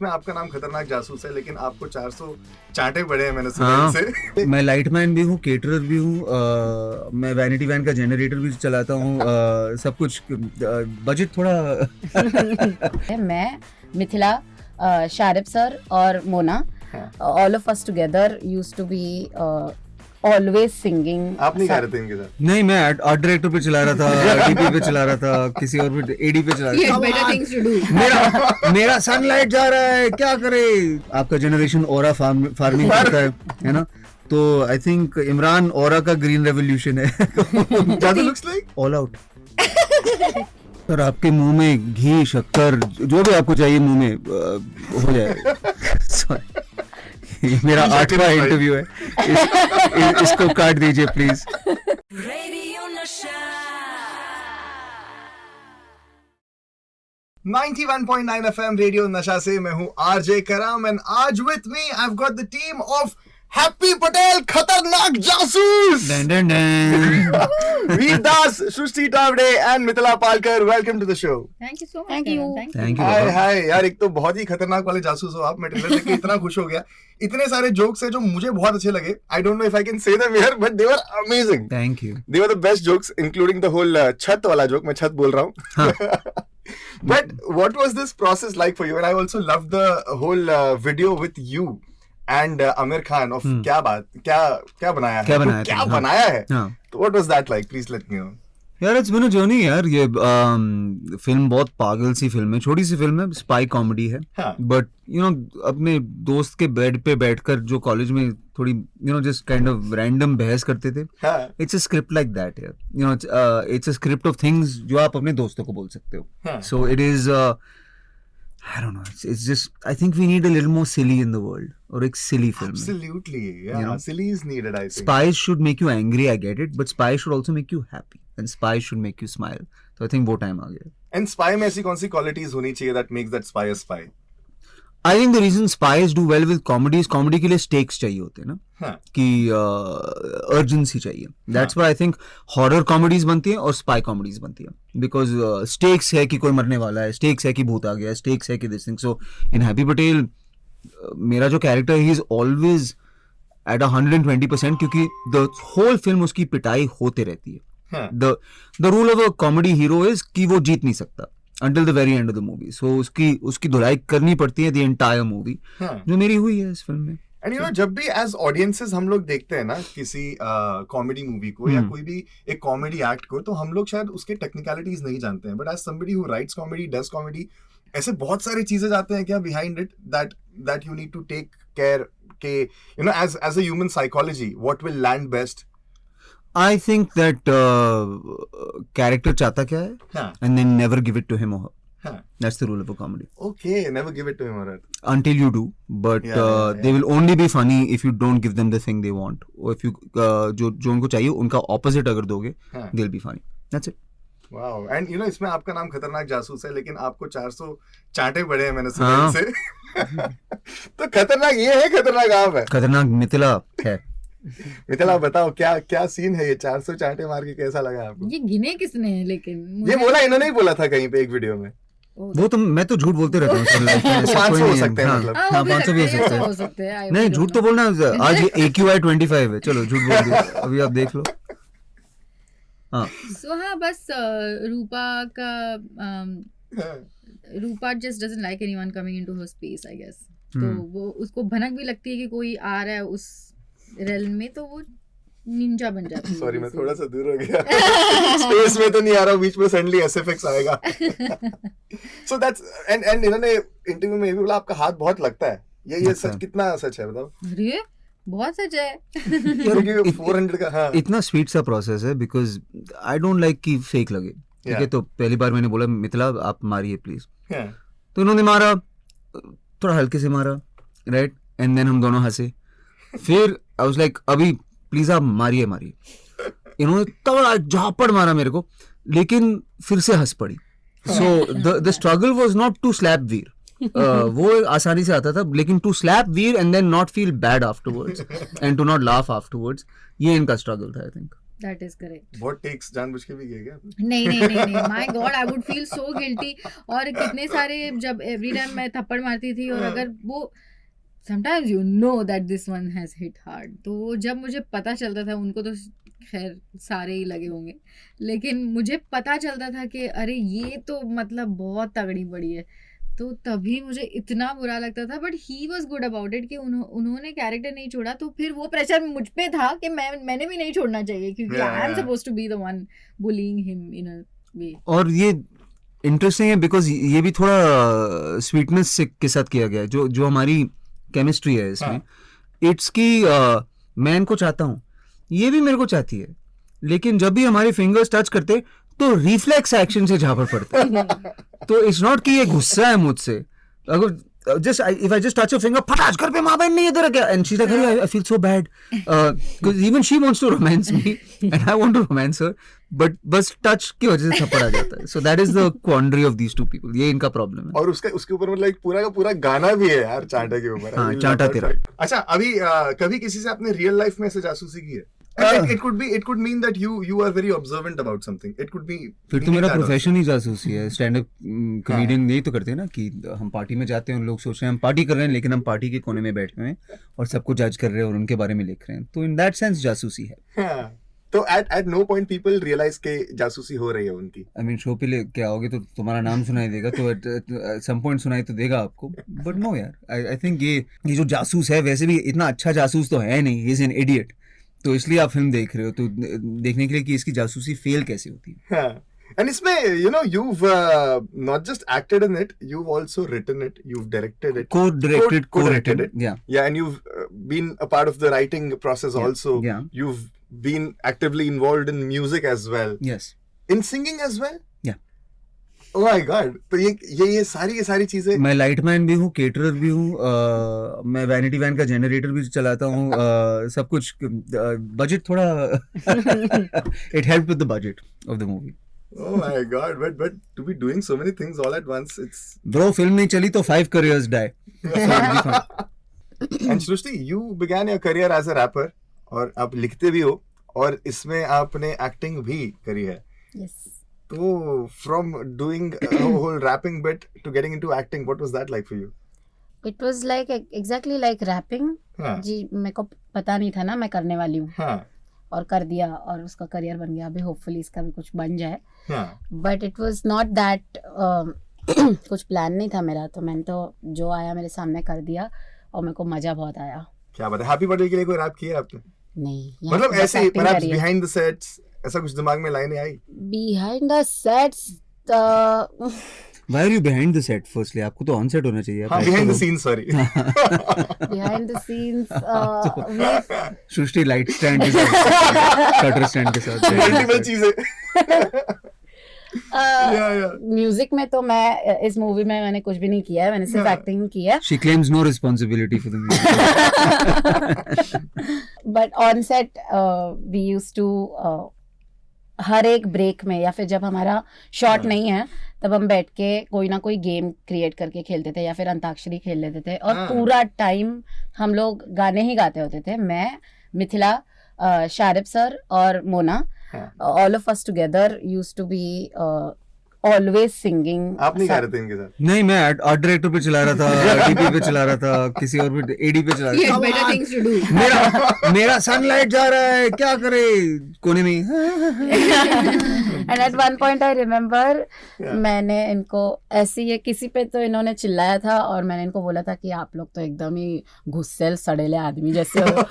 में आपका नाम खतरनाक जासूस है, लेकिन आपको 400 चांटे पड़े हैं मैंने सुना इनसे। मैं लाइटमैन भी हूँ, केटरर भी हूँ, मैं वैनिटी वैन का जनरेटर भी चलाता हूँ, सब कुछ। बजट थोड़ा मैं मिथिला, शारिब सर और Mona, all of us together used to be always singing. आप नहीं गा रहे थे इनके साथ? नहीं, मैं आर्ट डायरेक्टर पे चला रहा था, डीपी पे चला रहा था, किसी और पे एडी पे चला रहा था। better things to do. मेरा सनलाइट जा रहा है, क्या करे। आपका जनरेशन ओरा फार्मिंग करता है ना? तो आई थिंक इमरान ओरा का ग्रीन रेवोल्यूशन है। जादू looks like all out. Sir आपके मुंह में घी, शक्कर, जो भी आपको चाहिए मुंह में हो जाए। ये मेरा 8वां इंटरव्यू है, इसको काट दीजिए प्लीज। रेडियो नशा 91.9 FM रेडियो नशा से मैं हूं आरजे कराम, एंड आज with me I have got the team of Happy Patel, Khatarnak Jasoos, Vir Das, Srishti Tawde and Mithila Palkar. Welcome to the show. Thank you so much. Thank you. Thank hi you. Hi यार, एक तो बहुत ही खतरनाक वाले जासूस हो आप। मैं ट्रेलर देख के इतना खुश हो गया। इतने सारे जोक्स है जो मुझे बहुत अच्छे लगे। I don't know if I can say them here, but they were amazing. Thank you. They were the best jokes, including the whole छत वाला joke. मैं छत बोल रहा हूँ। But what was this process like for you? And I also loved the whole video with you and Amir Khan of क्या बात, क्या बनाया है, क्या बनाया क्या था, हाँ। बनाया है। हाँ। तो what was that like? Please let me know. यार इट्स बीन अ जर्नी यार। ये फिल्म बहुत पागल सी फिल्म है, छोटी सी फिल्म है, स्पाई कॉमेडी है। हाँ। बट यू नो अपने दोस्त के बेड पे बैठकर जो कॉलेज में थोड़ी जस्ट काइंड ऑफ रैंडम बहस करते थे, हाँ। It's a script like that यार। It's a script of things जो आप अपने दोस्तों को बोल सकते हो। हाँ। So it is I don't know. It's just I think we need a little more silly in the world, or एक silly film. Absolutely, yeah. You know? Silly is needed, I think. Spies should make you angry, I get it, but spies should also make you happy, and spies should make you smile. So I think वो time आ गया. And spy में ऐसी कौन सी qualities होनी चाहिए that makes that spy a spy? I think the reason spies do well with comedy is comedy के लिए stakes चाहिए होते हैं ना, हाँ. कि urgency चाहिए. That's why I think horror comedies बनती हैं और spy comedies बनती हैं, because stakes है कि कोई मरने वाला है, stakes है कि भूत आ गया, stakes है कि this thing. So in Happy Patel मेरा जो character he is always at 120% क्योंकि the whole film उसकी पिटाई होते रहती है. हाँ. The rule of a comedy hero is कि वो जीत नहीं सकता until the very end of the movie. So उसकी धुलाई करनी पड़ती है the entire movie, हाँ. जो मेरी हुई है इस फिल्म में. एंड यू नो जब भी एज ऑडियंसेस हम लोग देखते हैं ना किसी कॉमेडी मूवी को या कोई भी एक कॉमेडी एक्ट को, तो हम लोग शायद उसके टेक्निकलिटीज नहीं जानते हैं, but as somebody who writes comedy, does comedy, ऐसे बहुत सारी चीजें जाते हैं क्या behind it that you need to take care के, you know, as a human psychology what will land best. I think that character चाहता क्या है, हाँ. and then never give it to him or her. हाँ. That's the rule of a comedy. Okay, never give it to him or her. Until you do, but Yeah. they will only be funny if you don't give them the thing they want, or if you जो उनको चाहिए उनका opposite अगर दोगे, हाँ. they'll be funny. That's it. Wow. And you know इसमें आपका नाम खतरनाक जासूस है, लेकिन आपको 400 चांटे पड़े हैं मैंने सुना हाँ. इनसे। तो खतरनाक ये है, खतरनाक आप है। खतरनाक मिथिला है। मिथिला बताओ क्या सीन है ये, 400 चांटे मार के कैसा लगा आपको? ये गिने किसने है लेकिन ये बोला इन्होंने ही बोला था कहीं पे एक वीडियो में। वो तो मैं तो झूठ बोलते रहता हूँ सर, life में ऐसा 500 कोई हो नहीं है। सकते हैं हाँ, मतलब। हाँ 500 भी हो सकते हैं। नहीं झूठ तो बोलना, आज ये AQI 25 है, चलो झूठ बोल दिया, अभी आप देख लो। हाँ सो हाँ बस Rupa just doesn't like anyone coming into her space I guess. तो वो उसको भनक भी लगती है कि कोई आ रहा है उस रेल में, तो वो निंजा बन जाती है। सॉरी मैं थोड़ा सा दूर हो गया। स्पेस में तो नहीं आ रहा, बीच में सडनली SFX आएगा। सो दैट्स एंड इन्होंने इंटरव्यू में ये भी बोला आपका हाथ बहुत लगता है। ये सच, कितना सच है बताओ? अरे बहुत सच है। क्योंकि 400 का, हाँ। इतना स्वीट सा प्रोसेस है, बिकॉज आई डोंट लाइक कि फेक लगे, ठीक है। तो पहली बार मैंने बोला मिथिला आप मारिए प्लीज, तो इन्होंने मारा, थोड़ा हल्के से मारा, राइट, एंड देन हम दोनों हंसे। फिर आई वाज लाइक अभी प्लीज आप मारिए, इन्होंने तगड़ा झापड़ मारा मेरे को, लेकिन फिर से हंस पड़ी। So the struggle was not to slap Vir, वो आसानी से आता था, लेकिन to slap Vir and then not feel bad afterwards and to not laugh afterwards, ये इनका स्ट्रगल था I think. That is correct. बहुत टेक्स जानबूझ के भी किए क्या आपने? नहीं my god, I would feel so guilty. और कितने सारे जब एवरी टाइम मैं थप्पड़ मारती थी और अगर वो sometimes you know that this one has hit hard, तो जब मुझे पता चलता था, उनको तो खैर सारे ही लगे होंगे, लेकिन मुझे पता चलता था कि अरे ये तो मतलब बहुत तगड़ी बड़ी है, तो तभी मुझे इतना बुरा लगता था. But he was good about it कि उन्होंने कैरेक्टर नहीं छोड़ा, तो फिर वो प्रेशर मुझ पे था कि मैंने भी नहीं छोड़ना चाहिए, क्योंकि I am supposed to be the one bullying him in a way. और ये इंटरेस्टिंग है बिकॉज ये भी थोड़ा स्वीटनेस के साथ किया गया है, जो हमारी केमिस्ट्री है इसमें. इट्स की मैं इनको चाहता हूँ, ये भी मेरे को चाहती है, लेकिन जब भी हमारे फिंगर्स टच करते तो रिफ्लेक्स एक्शन से झापड़ पड़ता. तो इट्स नॉट कि ये गुस्सा है मुझसे, अगर just if I just touch your finger, फटाच घर पे माँ बहन नहीं इधर क्या, and she's like, I feel so bad because even she wants to romance me and I want to romance her, but बस टच की वजह से थप्पड़ आ जाता है. So that is the quandary of these two people. ये इनका problem है. और उसके ऊपर मतलब एक पूरा का पूरा गाना भी है यार चांटा के ऊपर. हाँ, चांटा तेरा. अच्छा, अभी कभी किसी से आपने रियल लाइफ में ऐसे जासूसी की है? It could mean that you are very observant about something. It could be. फिर तो मेरा प्रोफेशन ही जासूसी है. स्टैंड अप कॉमेडियन यही तो करते हैं ना कि हम पार्टी में जाते हैं, लोग सोच रहे हैं हम पार्टी कर रहे हैं, लेकिन हम पार्टी के कोने में बैठे हुए हैं और सबको जज कर रहे हैं और उनके बारे में लिख रहे हैं. तो इन दैट सेंस जासूसी है. तो at no point people realize के जासूसी हो रही है उनकी. I mean, शो पे लेके आओगे तो तुम्हारा नाम सुनाई देगा, तो at some point सुनाई तो देगा आपको. बट नो यार, I think ये जो जासूस है वैसे भी इतना अच्छा जासूस तो है नहीं. He is an idiot. तो इसलिए आप फिल्म देख रहे हो, तो देखने के लिए कि इसकी जासूसी फेल कैसे होती है. And इसमें you've not just acted in it, you've also written it, you've directed it, co-directed it. Yeah, and you've been a part of the writing process also. Yeah. You've been actively involved in music as well. Yes. In singing as well. Yeah. Oh my God. तो ये सारी चीजें. मैं lightman भी हूँ, caterer भी हूँ, मैं वैनिटी वैन का जनरेटर भी चलाता हूँ, सब कुछ. बजट थोड़ा it helped with the budget of the movie. Oh my God, but to be doing so many things all at once, it's. Bro, film नहीं चली तो 5 careers die. And Srushti, you began your career as a rapper, और आप लिखते भी हो, और इसमें आपने एक्टिंग भी करी है. Yes. तो from doing a whole rapping bit to getting into acting, what was that like for you? It was like exactly like rapping. हाँ. जी, मेरे को पता नहीं था ना मैं करने वाली हूँ. हाँ. और कर दिया और उसका करियर बन गया. अभी होपफुली इसका भी कुछ बन जाए. हाँ. But it was not that, कुछ प्लान नहीं था मेरा. तो मैंने तो जो आया मेरे सामने कर दिया और मेरे को मजा बहुत आया. क्या बात है. हैप्पी बर्थडे के लिए कोई रैप किया आपने? नहीं, मतलब ऐसे ही perhaps behind the sets ऐसा कुछ दिमाग में लाइनें आई? Behind the sets, Why are you behind the set? Firstly, आपको तो on set होना चाहिए. हाँ, behind the scenes, sorry. behind the scenes, Srishti light stand के साथ, शटर स्टैंड के साथ. मल्टीपल चीजें. म्यूजिक में तो मैं इस मूवी में मैंने कुछ भी नहीं किया है. मैंने सिर्फ एक्टिंग की है. She claims no responsibility for the music. But on set we used to हर एक ब्रेक में या फिर जब हमारा शॉट नहीं है तब हम बैठ के कोई ना कोई गेम क्रिएट करके खेलते थे या फिर अंताक्षरी खेल लेते थे. और पूरा टाइम हम लोग गाने ही गाते होते थे. मैं, मिथिला, शारिब सर और Mona, all of us together used to be always singing. आप नहीं गा रहे थे इनके साथ? नहीं, मैं आर्ट डायरेक्टर पे चला रहा था, डीपी पे चला रहा था, किसी और पे एडी पे चला रहा था. better things to do. मेरा सनलाइट जा रहा है, क्या करे कोने में. And at one point I remember मैंने इनको ऐसे ये किसी पे तो इन्होंने चिल्लाया था और मैंने इनको बोला था कि आप लोग तो एकदम ही गुस्सेल सड़ेले आदमी जैसे हो.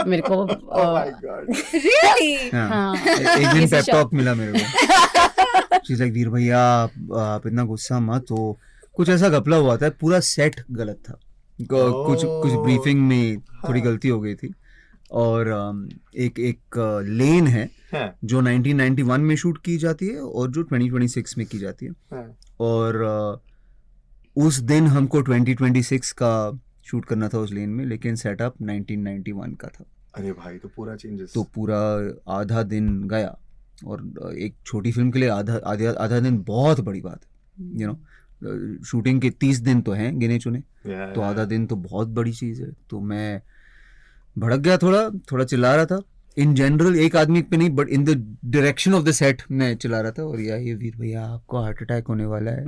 मेरे को Oh my God. Really? हाँ. एक दिन पेप टॉक मिला मेरे को. She's like, वीर भैया आप इतना गुस्सा मत हो. कुछ ऐसा घपला हुआ था, पूरा सेट गलत था. कुछ ब्रीफिंग में थोड़ी गलती हो गई थी. और एक लेन है जो 1991 में शूट की जाती है और जो 2026 में की जाती है. और उस दिन हमको 2026 का शूट करना था उस लेन में, लेकिन सेटअप 1991 का था. अरे भाई, तो पूरा चेंजेस. तो पूरा आधा दिन गया. और एक छोटी फिल्म के लिए आधा दिन बहुत बड़ी बात है. शूटिंग के 30 दिन तो हैं गिने चुने, तो आधा दिन तो बहुत बड़ी चीज़ है. तो मैं भड़क गया, थोड़ा चिल्ला रहा था. इन जनरल एक आदमी पे नहीं, but in the direction of the set मैं चला रहा था, और ये वीर भैया आपको हार्ट अटैक होने वाला है.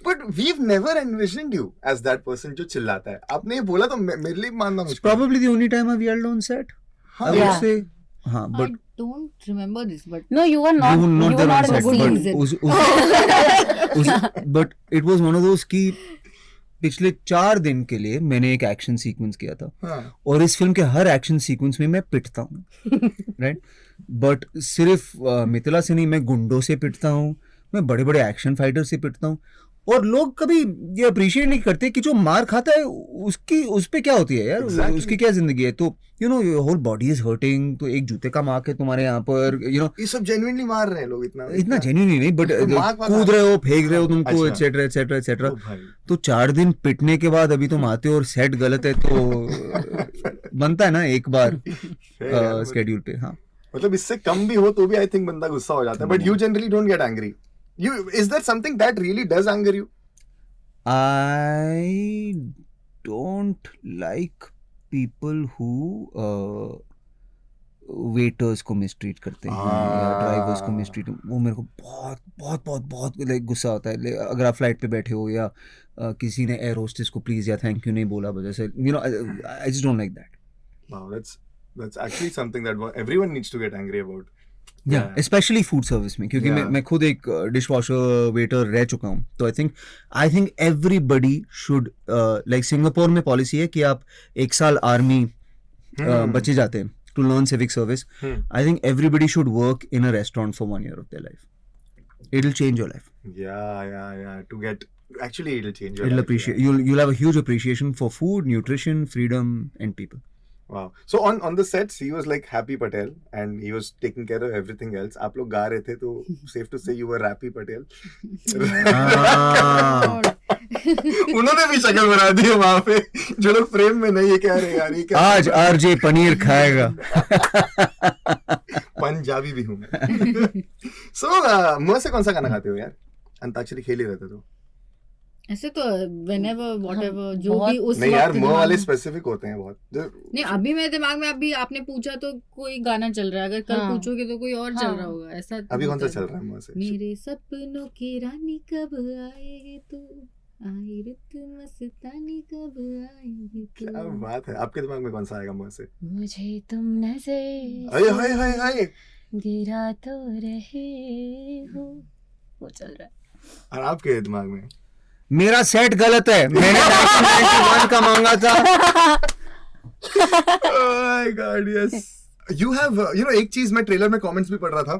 But we've never envisioned you as that person जो चिल्लाता है. आपने ये बोला तो मेरे लिए मानना मुश्किल. Probably the only time I've yelled on set. I would Yeah. say, हाँ, but I don't remember this, but No, you were not. you were not there on in the set, scene. but it was one of those कि पिछले 4 दिन के लिए मैंने एक action sequence किया था, हाँ. और इस फिल्म के हर एक्शन सीक्वेंस में मैं पिटता हूँ, राइट. बट सिर्फ मिथिला से नहीं, मैं गुंडों से पिटता हूँ, मैं बड़े बड़े एक्शन फाइटर से पिटता हूँ, और लोग कभी ये अप्रिशिएट नहीं करते कि जो मार खाता है उस पे क्या होती है यार. Exactly. उसकी क्या जिंदगी है. तो you know your whole body is hurting, तो एक जूते का मार्क है तुम्हारे यहाँ पर, यू नो. ये सब जेन्युइनली मार रहे हैं लोग इतना जेन्युइनली नहीं, बट मार्क वाला- कूद रहे हो, फेंक रहे हो तुमको, अच्छा. Etcetera etcetera etcetera. ओ भाई. तो 4 दिन पिटने के बाद अभी तुम आते हो और सेट गलत है, तो बनता है ना एक बार यार, स्केड्यूल पे. हाँ, मतलब इससे कम भी हो तो भी आई थिंक बंदा गुस्सा हो जाता है. But you generally don't get angry. Is there something that really does anger you? I don't like people who waiters को मिसट्रीट करते हैं या ड्राइवर्स को मिसट्रीट. वो मेरे को बहुत बहुत बहुत बहुत लाइक गुस्सा आता है. अगर आप फ्लाइट पे बैठे हो या किसी ने एयर होस्टेस को प्लीज या थैंक यू नहीं बोला वजह से, you know, I just don't like that. Wow, that's actually something that everyone needs to get angry about. या स्पेशली फूड सर्विस में, क्योंकि मैं खुद एक डिश वॉशर वेटर रह चुका हूँ. तो I think everybody should, like Singapore में पॉलिसी है कि आप 1 साल आर्मी बच्चे जाते हैं to learn civic service. I think everybody should work in a restaurant for 1 year of their life. It will change your life. Yeah. To get actually, it'll change your It'll life. appreciate. You'll have a huge appreciation for food, nutrition, freedom, and people. Wow. So on the sets, he was like Happy Patel, and he was taking care of everything else. आप लोग गा रहे थे तो safe to say you were Rappy Patel. उन्होंने भी शक्ल बना दी है वहाँ पे, जो लोग फ्रेम में नहीं है. कह रहे यार ये क्या आज आरजे पनीर खाएगा. पंजाबी भी हूँ मैं. So मुँह से कौन सा गाना खाते हो यार? अंताक्षरी खेल ही रहते तो. ऐसे तो whenever whatever जो बहुत- भी उस नहीं यार, वक्त मुँह दिमाग वाले में- स्पेसिफिक होते हैं बहुत. नहीं, अभी मेरे दिमाग में अभी आपने पूछा तो कोई गाना चल रहा है, अगर कल हाँ. पूछोगे तो कोई और चल हाँ. रहा होगा. ऐसा अभी कौन सा होता चल है. रहा है मुँह से? मेरे सपनों की रानी कब आएगी तू, आई रुत मस्तानी कब आएगी क्या तू, बात है. आपके दिमाग में कौन सा आएगा मुँह से? मुझे तुम नजर हाय हाय हाय हाय. गिरा तो रहे हो, वो चल रहा है. और आपके दिमाग में? मेरा सेट गलत है, मैंने 1991 का मांगा था. Oh my God, yes. You have, एक चीज मैं ट्रेलर में कमेंट्स भी पढ़ रहा था,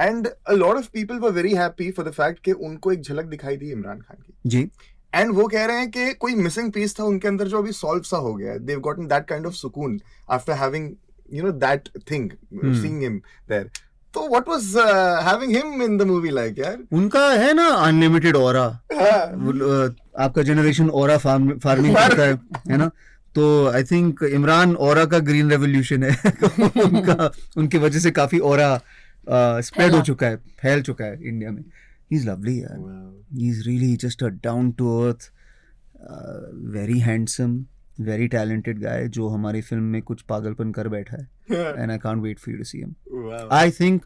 and a lot of people were very happy for the fact कि उनको एक झलक दिखाई दी इमरान खान की. जी. एंड वो कह रहे हैं कि कोई मिसिंग पीस था उनके अंदर जो अभी सॉल्व सा हो गया. They've gotten that kind of सुकून after having, that thing, seeing him there. तो what was having him in the movie like यार? उनका है ना अनलिमिटेड ऑरा. आपका जनरेशन ऑरा फार्मिंग करता है ना. तो आई थिंक इमरान ऑरा का ग्रीन रेवोल्यूशन है. उनकी वजह से काफी ऑरा स्प्रेड हो चुका है, फैल चुका है इंडिया में. ही इज लवली यार. He is really just a down to earth, very handsome, very talented guy, जो हमारी फिल्म में कुछ पागलपन कर बैठा है. And I can't wait for you to see him. Wow. I think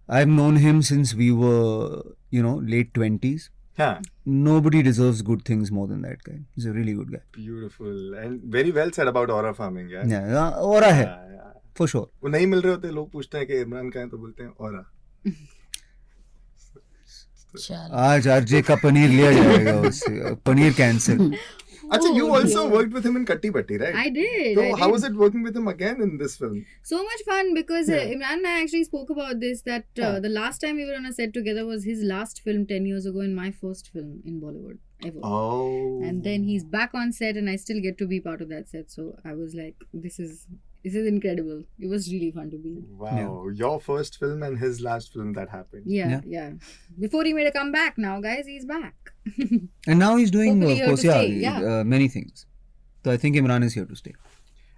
I've known him since we were, late 20s. हाँ. Nobody deserves good things more than that guy. He's a really good guy. Beautiful and very well said about aura farming यार. Yeah, aura है, Yeah. for sure. वो नहीं मिल रहे होते, लोग पूछते हैं कि इमरान कहाँ है तो बोलते हैं aura. चल. आज आरजे का पनीर लिया जाएगा उससे. पनीर कैंसिल. अच्छा, you Oh, also yeah. worked with him in Katti Patti, right? I did. So I how did. was it working with him again in this film? So much fun because Yeah. Imran and I actually spoke about this, that Yeah. the last time we were on a set together was his last film 10 years ago and my first film in Bollywood ever. Oh. And then he's back on set and I still get to be part of that set. So I was like, this is incredible. It was really fun to be. Wow. Your first film and his last film that happened. Yeah. Before he made a comeback, now guys, he's back. And now he's doing, Hopefully of here course, to stay, yeah. many things. So I think Imran is here to stay.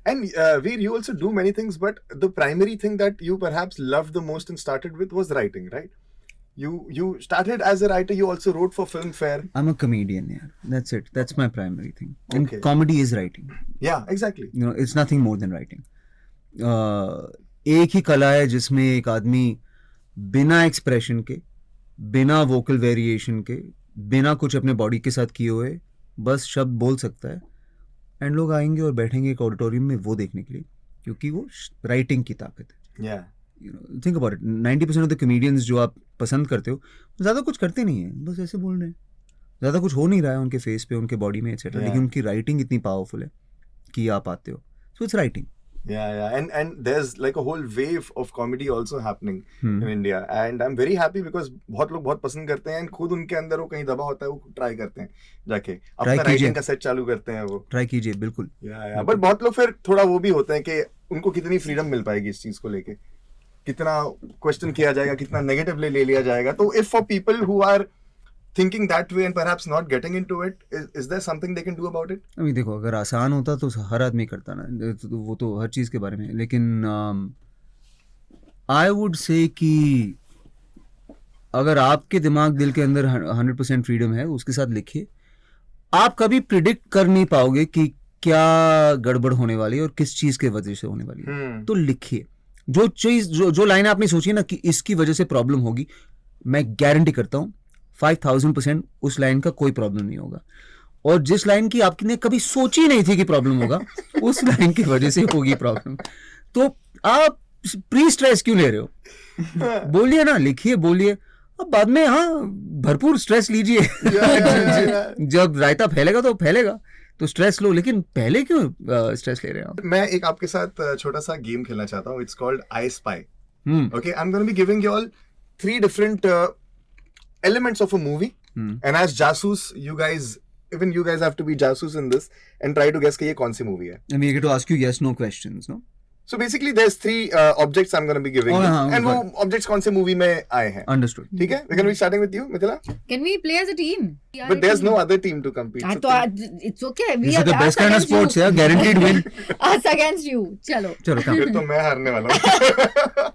And Veer, you also do many things, but the primary thing that you perhaps loved the most and started with was writing, right? You started as a writer. You also wrote for Filmfare. I'm a comedian, yeah. That's it. That's my primary thing. And Okay. comedy is writing. Yeah, exactly. It's nothing more than writing. एक ही कला है जिसमें एक आदमी बिना expression के, बिना vocal variation के, बिना कुछ अपने बॉडी के साथ किए हुए बस शब्द बोल सकता है, एंड लोग आएंगे और बैठेंगे एक ऑडिटोरियम में वो देखने के लिए, क्योंकि वो राइटिंग की ताकत है. Think about it, 90% of the comedians जो आप पसंद करते हो ज़्यादा कुछ करते नहीं है, बस ऐसे बोल रहे हैं, ज़्यादा कुछ हो नहीं रहा है उनके फेस पे, उनके बॉडी में एक्सेट्रा, लेकिन उनकी राइटिंग इतनी पावरफुल है कि आप आते हो. So it's writing. And there's like a whole wave of comedy also happening in India, and I'm very happy because बहुत लोग बहुत पसंद करते हैं, and खुद उनके अंदर वो कहीं दबा होता है, वो ट्राई करते हैं जाके अपना राइटिंग का सेट चालू करते हैं, वो ट्राई कीजिए. बिल्कुल. बट बहुत लोग फिर थोड़ा वो भी होते हैं कि उनको कितनी फ्रीडम मिल पाएगी इस चीज को लेके, कितना क्वेश्चन किया जाएगा, कितना नेगेटिवली ले लिया जाएगा. तो if for people who are thinking that way and perhaps not getting into it, is there something they can do about it? अभी देखो, अगर आसान होता तो हर आदमी करता ना, तो वो तो हर चीज़ के बारे में, लेकिन आई वुड से कि अगर आपके दिमाग दिल के अंदर 100% फ्रीडम है, उसके साथ लिखिए. आप कभी प्रिडिक्ट कर नहीं पाओगे कि क्या गड़बड़ होने वाली है और किस चीज़ के वजह से होने वाली है. तो लिखिए जो चीज़, जो लाइन आपने सोची ना कि इसकी वजह से प्रॉब्लम होगी, मैं गारंटी करता हूँ 5000% उस लाइन का कोई प्रॉब्लम नहीं होगा. और जिस लाइन की आपने कभी सोची नहीं थी कि प्रॉब्लम होगा, उस लाइन की वजह से होगी प्रॉब्लम. तो आप प्री स्ट्रेस क्यों ले रहे हो? बोलिए ना, लिखिए, बोलिए. अब बाद में हाँ भरपूर स्ट्रेस लीजिए. जब रायता फैलेगा तो फैलेगा, तो स्ट्रेस लो, लेकिन पहले क्यों स्ट्रेस ले रहे हैं आप? मैं एक आपके साथ छोटा सा गेम खेलना चाहता हूँ. It's called I spy. Okay, I am gonna be giving you all 3 different elements of a movie, and as jasoos, you guys have to be jasoos in this and try to guess कि ये कौन सी movie है. And we get to ask you yes no questions, no? So basically there's 3 objects I'm going to be giving you, and वो objects कौन से movie में आए हैं. Understood. ठीक है, we're going to be starting with you, Mithila. Can we play as a team? But there's no other team to compete. तो it's okay. This is the best kind of sports, yeah. Guaranteed win. Us against you. चलो. फिर तो मैं हारने वाला हूँ.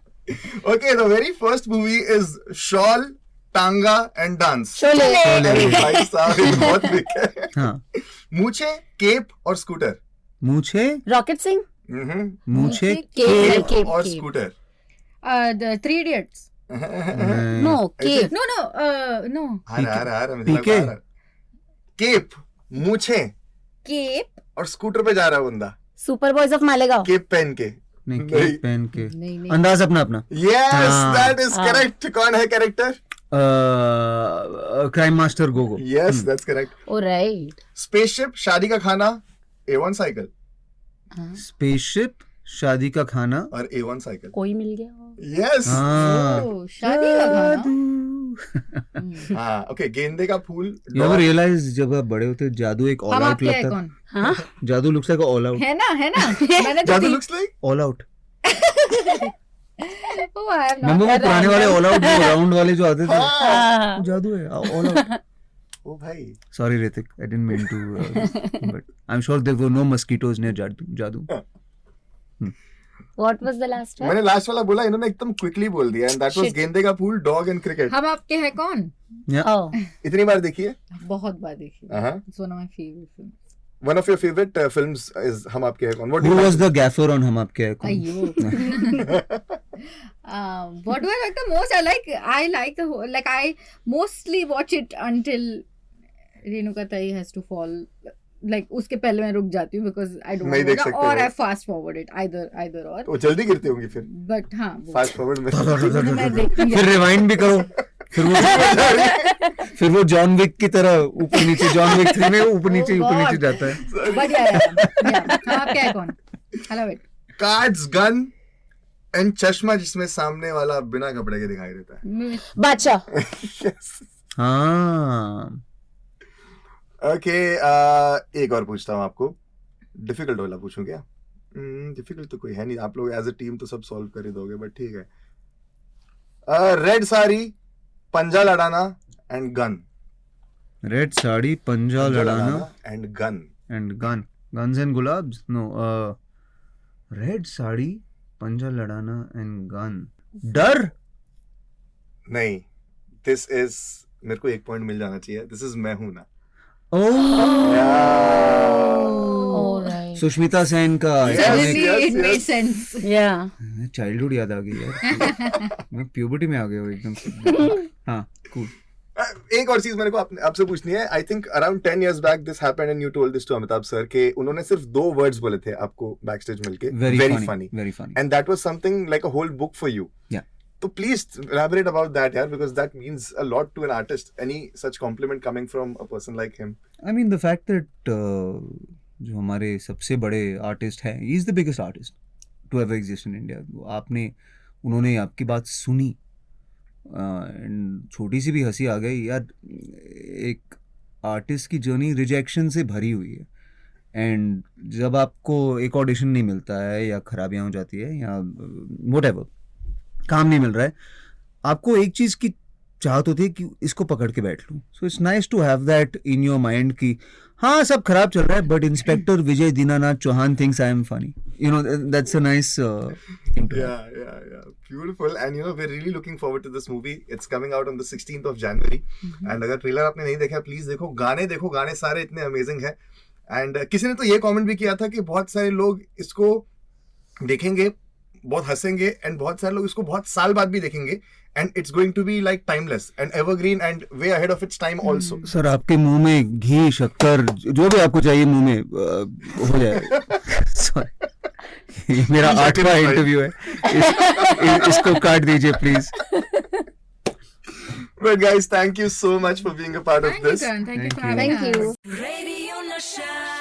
Okay, the very first movie is Shawl, tonga and dance. Sholay. भाई साहब ये बहुत वीक है. हाँ. मूछे, केप और स्कूटर. मूछे, रॉकेट सिंह. मूछे, केप और scooter. The 3 Idiots. No cape. No. PK. Cape, मूछे, केप और स्कूटर पे जा रहा है बंदा. Super boys of Malegaon. Cape पहन के. नहीं, केप पहन के. नहीं. अंदाज अपना अपना. Yes, that is correct. कौन है character? Crime master Gogo. Yes, that's correct. Alright. Spaceship, शादी का खाना, A1 साइकिल. स्पेसशिप, शादी का खाना और A1 साइकिल. कोई मिल गया. Yes. Oh, शादी का खाना. हाँ, okay. गेंदे का फूल. You ever realize जब आप बड़े होते जादू एक ऑल हम आउट आपके है लगता कौन? हाँ. जादू लुक्स लाइक ऑल आउट. है ना मैंने तो जादू looks like. All out. Oh, I am number वो not पुराने वाले ऑल आउट, वो राउंड वाले जो आते थे, हाँ. वो जादू है ऑल आउट. ओ भाई. Sorry Ritik, I didn't mean to, but I'm sure there were no mosquitoes near जादू. What was the last one? मैंने लास्ट वाला बोला, इन्होंने एकदम क्विकली बोल दिया, and that was Shit. गेंदे का फूल, डॉग एंड क्रिकेट. हम आपके है कौन? Oh. इतनी बार देखिए. बहुत बार देखी. It's one of my favorite films. One of your favorite films is हम आपके है कौन. What do Who you was like? the gaffer on हम आपके है कौन? Ayyo. What do I like the most? I like the whole, like I mostly watch it until Renuka Tai has to fall. Like उसके पहले मैं रुक जाती हूँ because I don't नहीं want देख to, सकते or हो. I fast forward it either or. वो जल्दी गिरती होंगी फिर. But हाँ. फास्ट फॉरवर्ड में. मैं देखती फिर रिवाइंड भी करो. फिर वो जॉन विक की तरह ऊपर नीचे, जॉन विक 3 में ऊपर नीचे जाता है. But yeah. हाँ आपके है कौन? I love it. Cards, gun and चश्मा जिसमें सामने वाला बिना कपड़े के दिखाई देता है. बादशाह. Yes. हाँ. ओके, एक और पूछता हूँ आपको. डिफिकल्ट वाला पूछूं क्या? डिफिकल्ट तो कोई है नहीं, आप लोग एज अ टीम तो सब सॉल्व कर ही दोगे, बट ठीक है. रेड साड़ी, पंजा लड़ाना एंड गन. रेड साड़ी, पंजा लड़ाना and gun. And gun. Guns and Gulaabs. No. Red sari, पंजा लड़ाना एंड गन. डर. नहीं, दिस इज, मेरे को 1 पॉइंट मिल जाना चाहिए. दिस इज मैं हूं ना. Oh. सुष्मिता सेन का Suddenly yes, it made yes. sense. Yeah. Childhood याद आ गई यार मैं प्यूबर्टी में आ गया हूँ एकदम से हाँ cool. एक और चीज मेरे को आपसे पूछनी है. I think around 10 years back this happened and you told this to Amitabh sir के उन्होंने सिर्फ 2 words बोले थे आपको बैकस्टेज मिलके. Very funny, very funny. And that was something like a whole book for you. Yeah. So please elaborate about that, yaar, because that means a lot to an artist. Any such compliment coming from a person like him. I mean the fact that जो हमारे सबसे बड़े artist हैं, he is the biggest artist to ever exist in India. उन्होंने आपकी बात सुनी and छोटी सी भी हंसी आ गई यार. एक आर्टिस्ट की जर्नी रिजेक्शन से भरी हुई है एंड जब आपको एक ऑडिशन नहीं मिलता है या खराबियाँ हो जाती है या व्हाटएवर काम नहीं मिल रहा है, आपको एक चीज़ की चाहत होती है कि इसको पकड़ के बैठ लूँ. So it's nice to have that in your mind कि हाँ सब खराब चल रहा है but inspector Vijay Dinanath Chauhan thinks I am funny. You know, that's a nice thing to have. Yeah. Beautiful. And we're really looking forward to this movie. It's coming out on the 16th of January. And अगर trailer आपने नहीं देखा please देखो. गाने सारे इतने amazing हैं. And किसी ने तो ये कमेंट भी किया था कि बहुत सारे लोग इसको देखेंगे, बहुत हंसेंगे एंड बहुत सारे लोग इसको बहुत साल बाद भी देखेंगे and it's going to be like timeless and evergreen and way ahead of its time also. Sir आपके मुंह में घी शक्कर जो भी आपको चाहिए मुंह में हो जाए. ये मेरा 8वां इंटरव्यू है. इसको काट दीजिए please. But guys, thank you so much for being a part of this. Thank you, Karan. Thank you for Thank having Thank us. you. Radio Nasha.